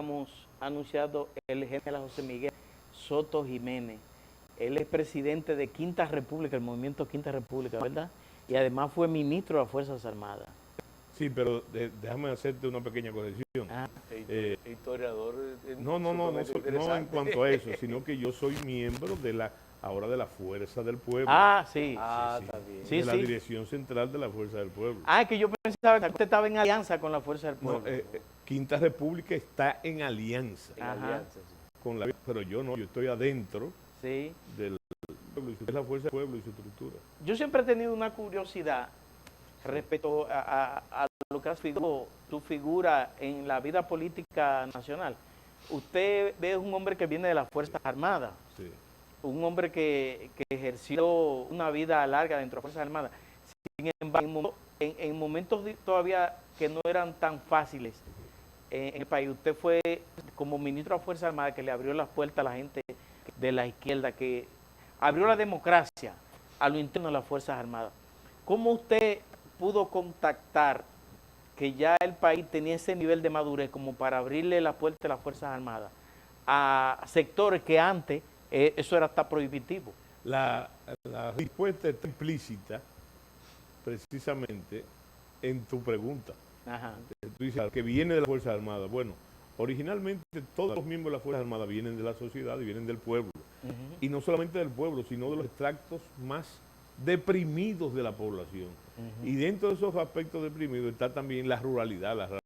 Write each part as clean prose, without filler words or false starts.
habíamos anunciado el general José Miguel Soto Jiménez. Él es presidente de Quinta República, el movimiento Quinta República, ¿verdad? Y además fue ministro de las Fuerzas Armadas. Sí, pero déjame hacerte una pequeña corrección. Ah, Historiador. No en cuanto a eso, sino que yo soy miembro ahora de la Fuerza del Pueblo. sí. Ah, Sí, está bien. Sí, de la sí. Dirección Central de la Fuerza del Pueblo. Es que yo pensaba que usted estaba en alianza con la Fuerza del No, Pueblo. Quinta República está en alianza En Ajá. alianza, sí. con la, pero yo no, yo estoy adentro Sí. del pueblo, es la Fuerza del Pueblo y su estructura. Yo siempre he tenido una curiosidad respecto a lo que ha sido su figura en la vida política nacional. Usted es un hombre que viene de las Fuerzas Armadas, Sí. un hombre que ejerció una vida larga dentro de las Fuerzas Armadas. Sin embargo, en momentos todavía que no eran tan fáciles en el país, usted fue como ministro de las Fuerzas Armadas que le abrió las puertas a la gente de la izquierda, que abrió la democracia a lo interno de las Fuerzas Armadas. ¿Cómo usted pudo contactar que ya el país tenía ese nivel de madurez como para abrirle la puerta a las Fuerzas Armadas a sectores que antes eso era hasta prohibitivo? La respuesta está implícita precisamente en tu pregunta. Ajá. Tú dices que viene de las Fuerzas Armadas. Bueno, originalmente todos los miembros de las Fuerzas Armadas vienen de la sociedad y vienen del pueblo. Y no solamente del pueblo, sino de los extractos más deprimidos de la población. Y dentro de esos aspectos deprimidos está también la ruralidad. La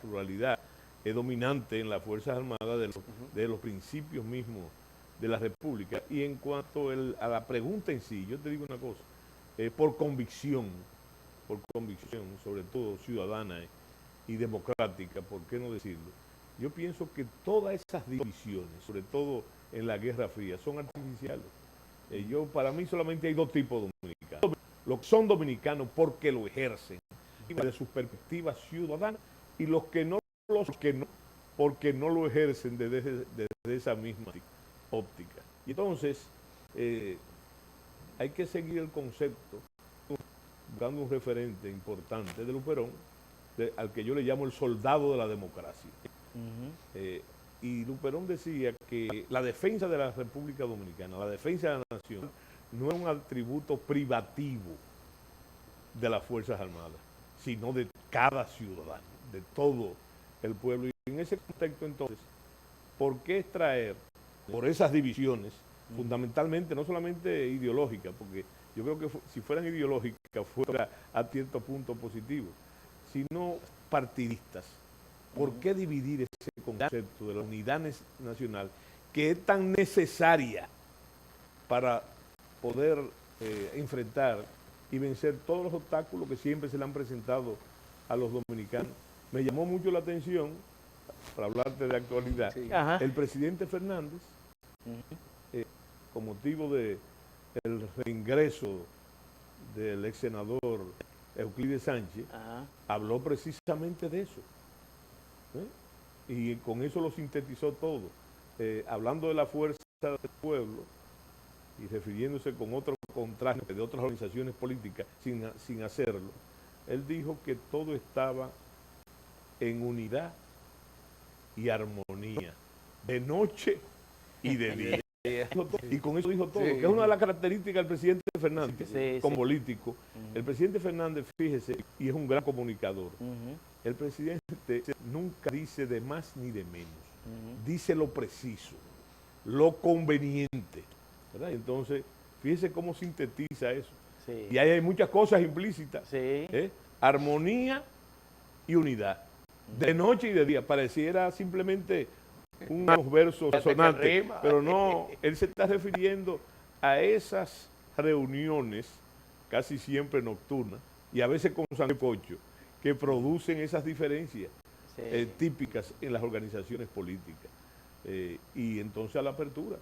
ruralidad es dominante en las Fuerzas Armadas de los principios mismos de la República. Y en cuanto a la pregunta en sí, yo te digo una cosa, por convicción, sobre todo ciudadana y democrática, ¿por qué no decirlo? Yo pienso que todas esas divisiones, sobre todo en la Guerra Fría, son artificiales. Para mí solamente hay dos tipos de dominicanos. Los que son dominicanos porque lo ejercen, de sus perspectivas ciudadanas, y los que no porque no lo ejercen desde esa misma óptica. Y entonces, hay que seguir el concepto, buscando un referente importante de Luperón, al que yo le llamo el soldado de la democracia. Y Luperón decía que la defensa de la República Dominicana, la defensa de la nación, no es un atributo privativo de las Fuerzas Armadas, sino de cada ciudadano, de todo el pueblo. Y en ese contexto, entonces, ¿por qué extraer por esas divisiones, fundamentalmente, no solamente ideológicas, porque yo creo que si fueran ideológicas fuera a cierto punto positivo, sino partidistas? ¿Por qué dividir ese concepto de la unidad nacional que es tan necesaria para poder enfrentar y vencer todos los obstáculos que siempre se le han presentado a los dominicanos? Me llamó mucho la atención, para hablarte de actualidad, Sí. el presidente Fernández, con motivo del reingreso del ex senador Euclides Sánchez, habló precisamente de eso. Y con eso lo sintetizó todo, hablando de la fuerza del pueblo y refiriéndose con otro contraste de otras organizaciones políticas sin hacerlo. Él dijo que todo estaba en unidad y armonía, de noche y de día. Y con eso dijo todo, que es una de las características del presidente Fernández como político. El presidente Fernández, fíjese, y es un gran comunicador, el presidente nunca dice de más ni de menos, dice lo preciso, lo conveniente, ¿verdad? Entonces, fíjese cómo sintetiza eso. Y ahí hay muchas cosas implícitas, armonía y unidad, de noche y de día. Pareciera simplemente unos versos sonantes, pero no, él se está refiriendo a esas reuniones, casi siempre nocturnas, y a veces con sancocho, que producen esas diferencias típicas en las organizaciones políticas. Y entonces a la apertura.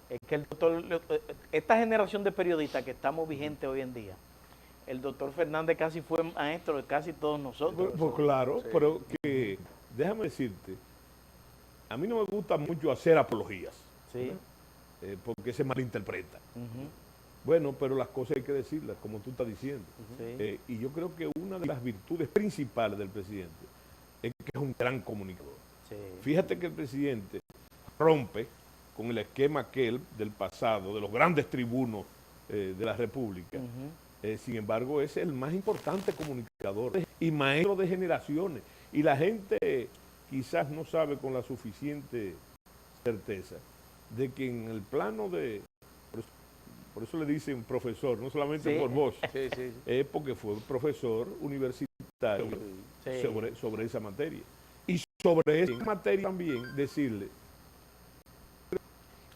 Es que el doctor, esta generación de periodistas que estamos vigentes hoy en día, el doctor Fernández casi fue maestro de casi todos nosotros. Pues claro, pero que, déjame decirte, a mí no me gusta mucho hacer apologías, porque se malinterpreta. Bueno, pero las cosas hay que decirlas, como tú estás diciendo. Y yo creo que una de las virtudes principales del presidente es que es un gran comunicador. Sí. Fíjate que el presidente rompe con el esquema aquel del pasado, de los grandes tribunos de la República. Sin embargo, es el más importante comunicador y maestro de generaciones. Y la gente quizás no sabe con la suficiente certeza de que en el plano de... Por eso le dicen profesor, no solamente por vos, es porque fue profesor universitario sobre esa materia. Y sobre esa materia también decirle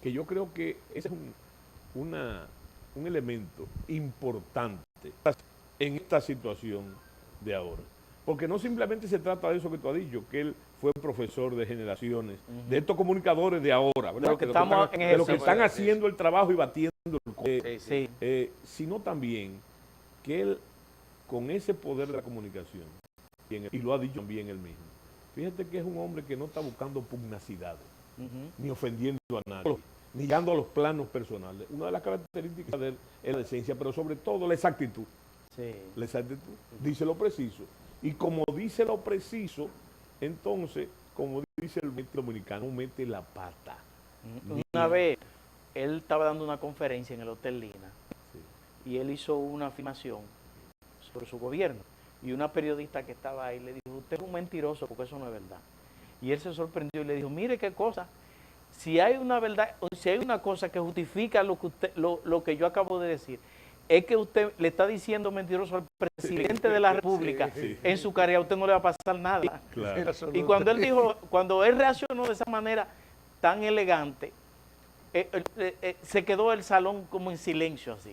que yo creo que ese es un elemento importante en esta situación de ahora. Porque no simplemente se trata de eso que tú has dicho, que él fue profesor de generaciones, de estos comunicadores de ahora, ¿verdad? De los que están haciendo el trabajo y batiendo el cobre, sino también que él, con ese poder de la comunicación, y lo ha dicho también él mismo, fíjate que es un hombre que no está buscando pugnacidades, ni ofendiendo a nadie, ni llegando a los planos personales. Una de las características de él es la decencia, pero sobre todo la exactitud. La exactitud. Dice lo preciso. Y como dice lo preciso, entonces, como dice el dominicano, mete la pata. Una vez, él estaba dando una conferencia en el Hotel Lina y él hizo una afirmación sobre su gobierno. Y una periodista que estaba ahí le dijo, usted es un mentiroso porque eso no es verdad. Y él se sorprendió y le dijo, mire qué cosa, si hay una verdad, o si hay una cosa que justifica lo que yo acabo de decir, es que usted le está diciendo mentiroso al presidente de la República en su carrera, a usted no le va a pasar nada. Claro. Y cuando él reaccionó de esa manera tan elegante, se quedó el salón como en silencio así.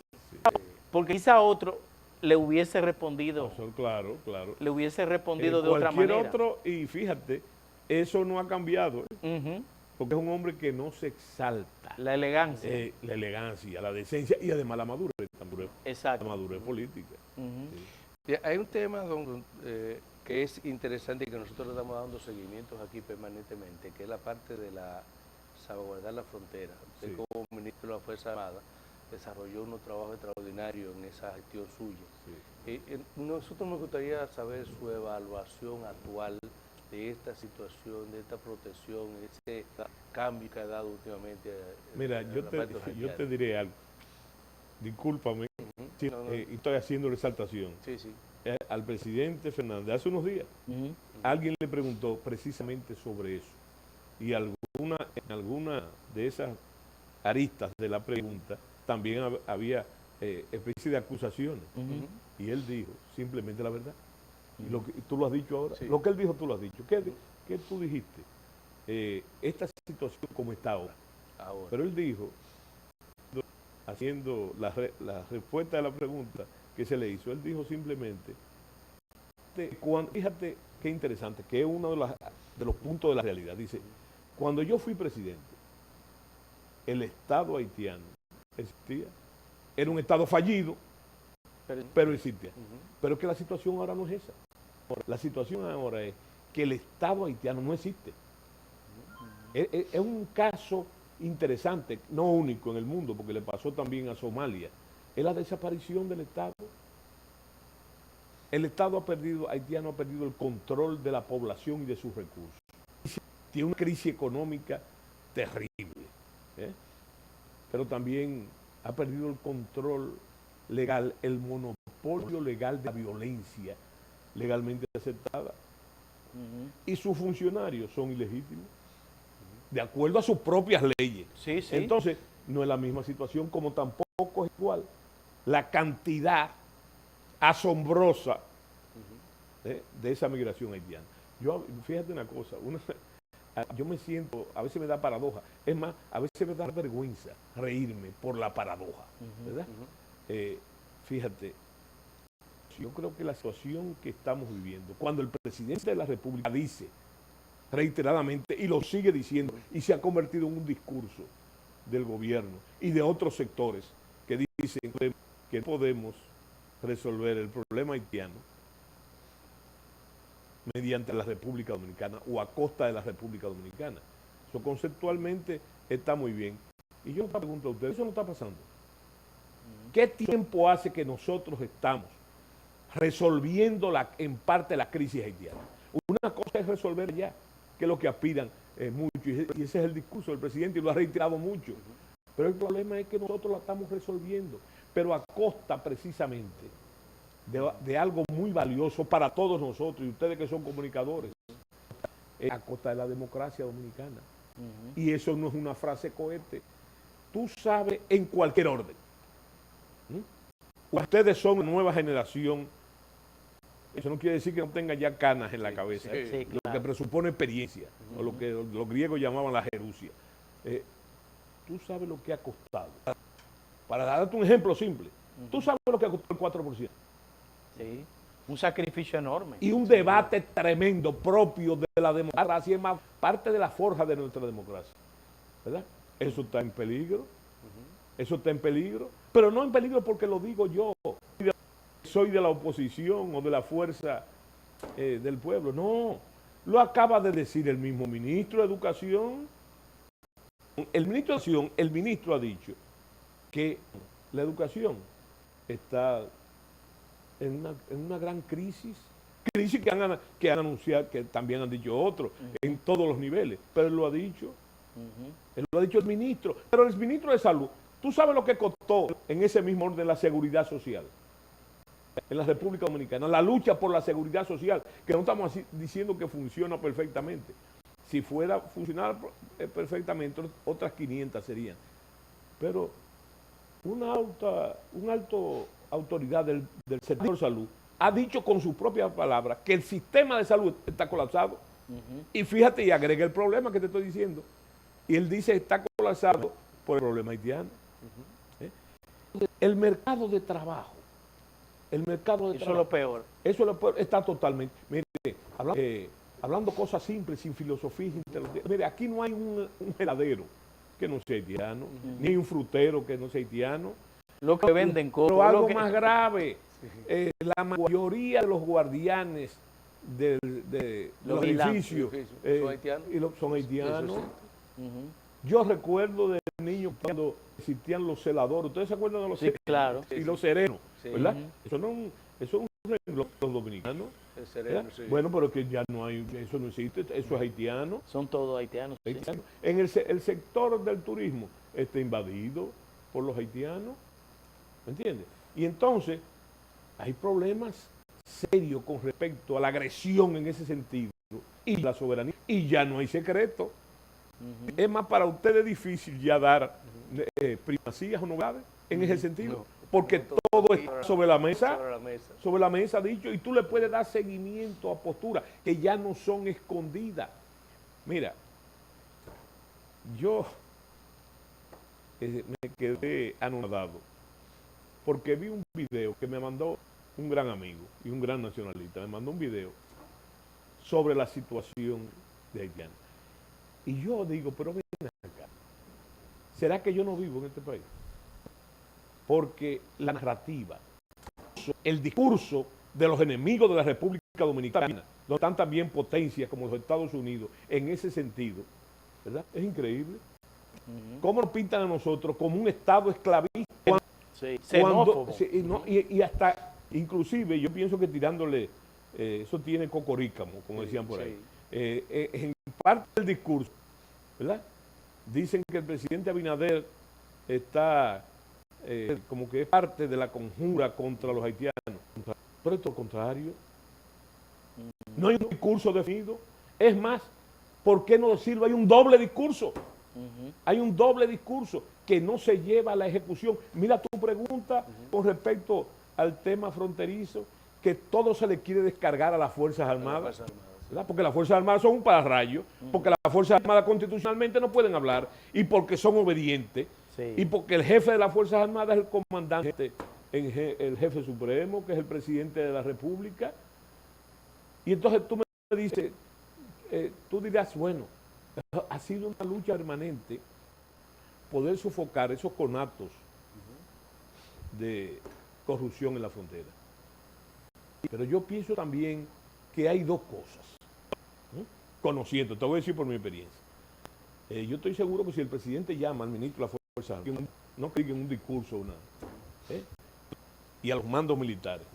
Porque quizá otro le hubiese respondido. Claro. Le hubiese respondido de otra manera. Cualquier otro, y fíjate, eso no ha cambiado. Porque es un hombre que no se exalta. La elegancia. La elegancia, la decencia y además la madurez. Exacto. La madurez política. Hay un tema que es interesante y que nosotros le estamos dando seguimientos aquí permanentemente, que es la parte de la salvaguardar la frontera. Usted como ministro de la Fuerza Armada desarrolló unos trabajos extraordinarios en esa gestión suya. Nosotros nos gustaría saber su evaluación actual de esta situación, de esta protección, ese cambio que ha dado últimamente. Mira, yo te diré algo. Discúlpame, y estoy haciendo resaltación. Al presidente Fernández, hace unos días, alguien le preguntó precisamente sobre eso. Y en alguna de esas aristas de la pregunta también había especie de acusaciones. Y él dijo simplemente la verdad. Y tú lo has dicho ahora. Lo que él dijo, tú lo has dicho. ¿Qué tú dijiste? Esta situación como está ahora. Pero él dijo, haciendo la respuesta a la pregunta que se le hizo, él dijo simplemente, fíjate qué interesante, que es uno de los puntos de la realidad. Dice, cuando yo fui presidente, el Estado haitiano existía, era un Estado fallido, pero existía. Pero que la situación ahora no es esa. La situación ahora es que el Estado haitiano no existe. Es un caso interesante, no único en el mundo, porque le pasó también a Somalia. Es la desaparición del Estado. El Estado haitiano ha perdido el control de la población y de sus recursos. Tiene una crisis económica terrible. Pero también ha perdido el control legal, el monopolio legal de la violencia legalmente aceptada. Y sus funcionarios son ilegítimos, de acuerdo a sus propias leyes. Entonces, no es la misma situación, como tampoco es igual la cantidad asombrosa de esa migración haitiana. Fíjate una cosa, yo me siento, a veces me da paradoja, es más, a veces me da vergüenza reírme por la paradoja, ¿verdad? Fíjate, yo creo que la situación que estamos viviendo, cuando el presidente de la República dice reiteradamente, y lo sigue diciendo, y se ha convertido en un discurso del gobierno y de otros sectores que dicen que podemos resolver el problema haitiano mediante la República Dominicana o a costa de la República Dominicana. Eso conceptualmente está muy bien. Y yo me pregunto a ustedes, ¿eso no está pasando? ¿Qué tiempo hace que nosotros estamos resolviendo en parte la crisis haitiana? Una cosa es resolver ya, que lo que aspiran es mucho, y ese es el discurso del presidente y lo ha reiterado mucho. Pero el problema es que nosotros la estamos resolviendo, pero a costa precisamente de algo muy valioso para todos nosotros y ustedes que son comunicadores, a costa de la democracia dominicana. Y eso no es una frase cohete. Tú sabes en cualquier orden. Ustedes son una nueva generación. Eso no quiere decir que no tengan ya canas en la cabeza. Sí, Lo que presupone experiencia, o lo que los griegos llamaban la jerusia. Tú sabes lo que ha costado. Para darte un ejemplo simple, tú sabes lo que ha costado el 4%. Sí, un sacrificio enorme. Y un debate tremendo propio de la democracia, es más parte de la forja de nuestra democracia. ¿Verdad? Eso está en peligro. Eso está en peligro. Pero no en peligro porque lo digo yo. Soy de la oposición o de la fuerza del pueblo. No. Lo acaba de decir el mismo ministro de Educación. El ministro ha dicho que la educación está en una gran crisis que han anunciado, que también han dicho otros, en todos los niveles, pero él lo ha dicho, el ministro, pero el ministro de Salud, ¿tú sabes lo que costó en ese mismo orden la seguridad social? En la República Dominicana, la lucha por la seguridad social, que no estamos diciendo que funciona perfectamente. Si fuera funcionar perfectamente, otras 500 serían. Pero una alto autoridad del sector salud ha dicho con sus propias palabras que el sistema de salud está colapsado. Y fíjate, y agrega el problema que te estoy diciendo. Y él dice está colapsado por el problema haitiano. El mercado de trabajo. Eso es lo peor. Eso es lo peor, está totalmente. Mire, hablando cosas simples, sin filosofía, mire, aquí no hay un heladero que no sea haitiano, ni hay un frutero que no sea haitiano. Lo que venden cosas. Pero algo más grave, la mayoría de los guardianes de los edificios son haitianos. son haitianos. Sí. Yo recuerdo de niños cuando existían los celadores. ¿Ustedes se acuerdan de los celadores? Claro. Y los serenos, Sí. ¿verdad? Eso es un reloj de los dominicanos. El sereno, sí. Bueno, pero que ya no hay, eso no existe, eso es haitiano. Son todos haitianos. Sí. En el sector del turismo está invadido por los haitianos, ¿me entiendes? Y entonces hay problemas serios con respecto a la agresión en ese sentido y la soberanía, y ya no hay secreto. Es más, para ustedes es difícil ya dar primacías o novedades en ese sentido, porque todo está sobre la mesa, dicho, y tú le puedes dar seguimiento a posturas que ya no son escondidas. Mira, yo me quedé anonadado porque vi un video que me mandó un gran amigo y un gran nacionalista, me mandó un video sobre la situación de haitiano. Y yo digo, pero ven acá, ¿será que yo no vivo en este país? Porque la narrativa, el discurso de los enemigos de la República Dominicana, donde están también potencias como los Estados Unidos, en ese sentido, ¿verdad? Es increíble. ¿Cómo nos pintan a nosotros como un Estado esclavista? Sí. Xenófobo. Y hasta, inclusive, yo pienso que tirándole, eso tiene cocorícamo, como decían por ahí. En parte del discurso, ¿verdad? Dicen que el presidente Abinader está como que es parte de la conjura contra los haitianos. Pero es lo contrario. No hay un discurso definido. Es más, ¿por qué no decirlo? Hay un doble discurso. Hay un doble discurso que no se lleva a la ejecución. Mira tu pregunta con respecto al tema fronterizo, que todo se le quiere descargar a las Fuerzas Armadas. ¿Verdad? Porque las Fuerzas Armadas son un pararrayo, porque las Fuerzas Armadas constitucionalmente no pueden hablar, y porque son obedientes, y porque el jefe de las Fuerzas Armadas es el comandante, el jefe supremo, que es el presidente de la República. Y entonces tú me dices, tú dirás, bueno, ha sido una lucha permanente poder sofocar esos conatos de corrupción en la frontera. Pero yo pienso también que hay dos cosas. Conociendo, te voy a decir por mi experiencia. Yo estoy seguro que si el presidente llama al ministro de la Fuerza Armada, no que en un discurso o nada, y a los mandos militares,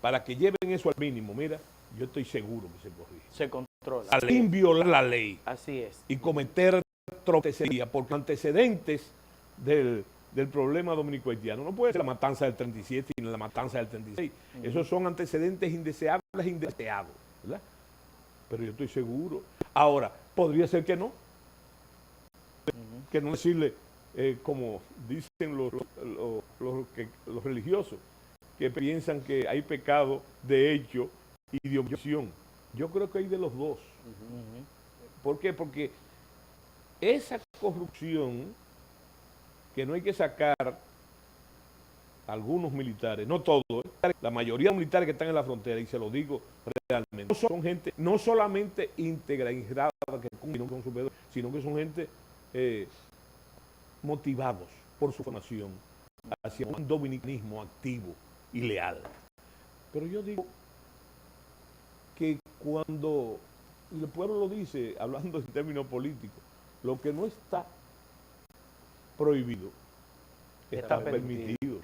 para que lleven eso al mínimo, mira, yo estoy seguro que se corrige. Se controla. sin violar la ley Así es. y cometer tropelías, porque antecedentes del problema dominico-haitiano no puede ser la matanza del 37 ni la matanza del 36. Esos son antecedentes indeseables e indeseados, ¿verdad? Pero yo estoy seguro. Ahora, podría ser que no. Que no decirle, como dicen los religiosos, que piensan que hay pecado de hecho y de omisión. Yo creo que hay de los dos. ¿Por qué? Porque esa corrupción que no hay que sacar a algunos militares, no todos, la mayoría de los militares que están en la frontera, y se lo digo realmente, son gente no solamente íntegra, integrada, que cumplen con su deber, sino que son gente motivados por su formación hacia un dominicanismo activo y leal. Pero yo digo que cuando el pueblo lo dice, hablando en términos políticos, lo que no está prohibido está permitido.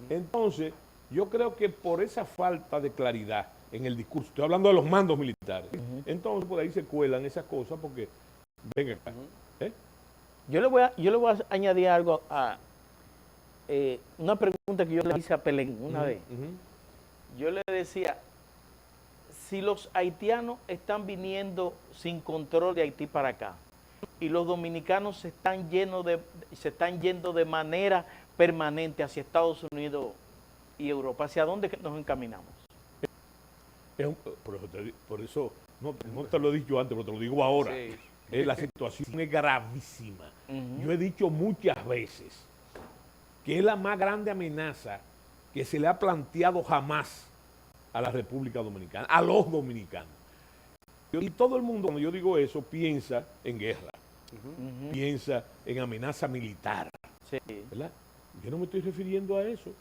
Entonces, yo creo que por esa falta de claridad en el discurso, estoy hablando de los mandos militares, entonces por ahí se cuelan esas cosas porque, venga acá. Yo le voy a añadir algo a una pregunta que yo le hice a Pelén una vez. Yo le decía, si los haitianos están viniendo sin control de Haití para acá y los dominicanos se están yendo de manera permanente hacia Estados Unidos y Europa, ¿hacia dónde nos encaminamos? Por eso, no te lo he dicho antes, pero te lo digo ahora. Sí. La situación es gravísima. Yo he dicho muchas veces que es la más grande amenaza que se le ha planteado jamás a la República Dominicana, a los dominicanos. Y todo el mundo, cuando yo digo eso, piensa en guerra, piensa en amenaza militar, ¿verdad? Yo no me estoy refiriendo a eso.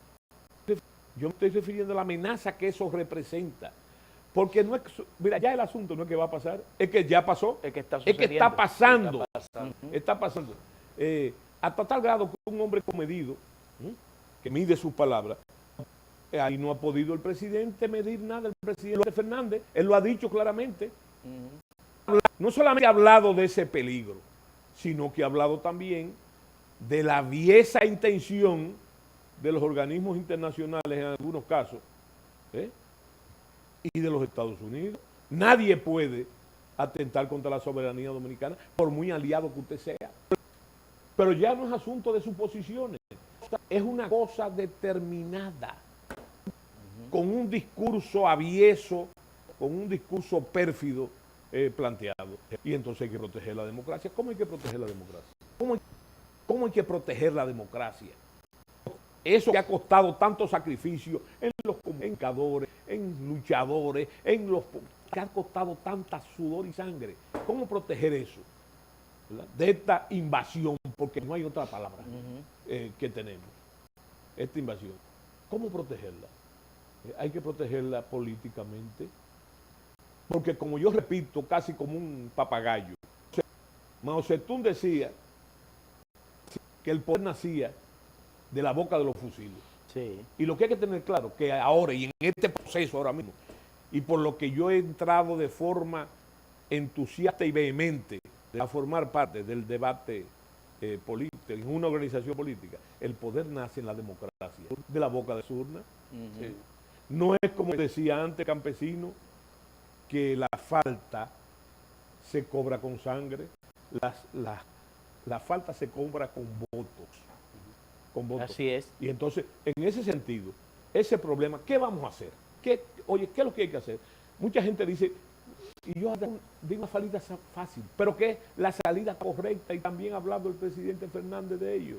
Yo me estoy refiriendo a la amenaza que eso representa. Porque no es, mira, ya el asunto no es que va a pasar, es que ya pasó, es que está pasando. Está pasando. Hasta tal grado que un hombre comedido, que mide sus palabras, ahí no ha podido el presidente medir nada, el presidente Fernández, él lo ha dicho claramente. No solamente ha hablado de ese peligro, sino que ha hablado también de la aviesa intención de los organismos internacionales en algunos casos, y de los Estados Unidos. Nadie puede atentar contra la soberanía dominicana, por muy aliado que usted sea. Pero ya no es asunto de suposiciones, es una cosa determinada, con un discurso avieso, con un discurso pérfido planteado. Y entonces hay que proteger la democracia. ¿Cómo hay que proteger la democracia? ¿Cómo hay que proteger la democracia? Eso que ha costado tanto sacrificio en los comunicadores, en luchadores, en los que ha costado tanta sudor y sangre. ¿Cómo proteger eso? ¿Verdad? De esta invasión, porque no hay otra palabra que tenemos. Esta invasión. ¿Cómo protegerla? Hay que protegerla políticamente. Porque como yo repito, casi como un papagayo, Mao Zedong decía que el poder nacía de la boca de los fusiles. Sí. Y lo que hay que tener claro, que ahora y en este proceso ahora mismo, y por lo que yo he entrado de forma entusiasta y vehemente a formar parte del debate político, en una organización política, el poder nace en la democracia, de la boca de su urna. Sí. No es como decía antes Campesino, que la falta se cobra con sangre, la falta se cobra con votos. Así es. Y entonces, en ese sentido, ese problema, ¿qué vamos a hacer? ¿Qué es lo que hay que hacer? Mucha gente dice, y yo di una salida fácil, pero ¿qué es la salida correcta? Y también ha hablado el presidente Fernández de ello.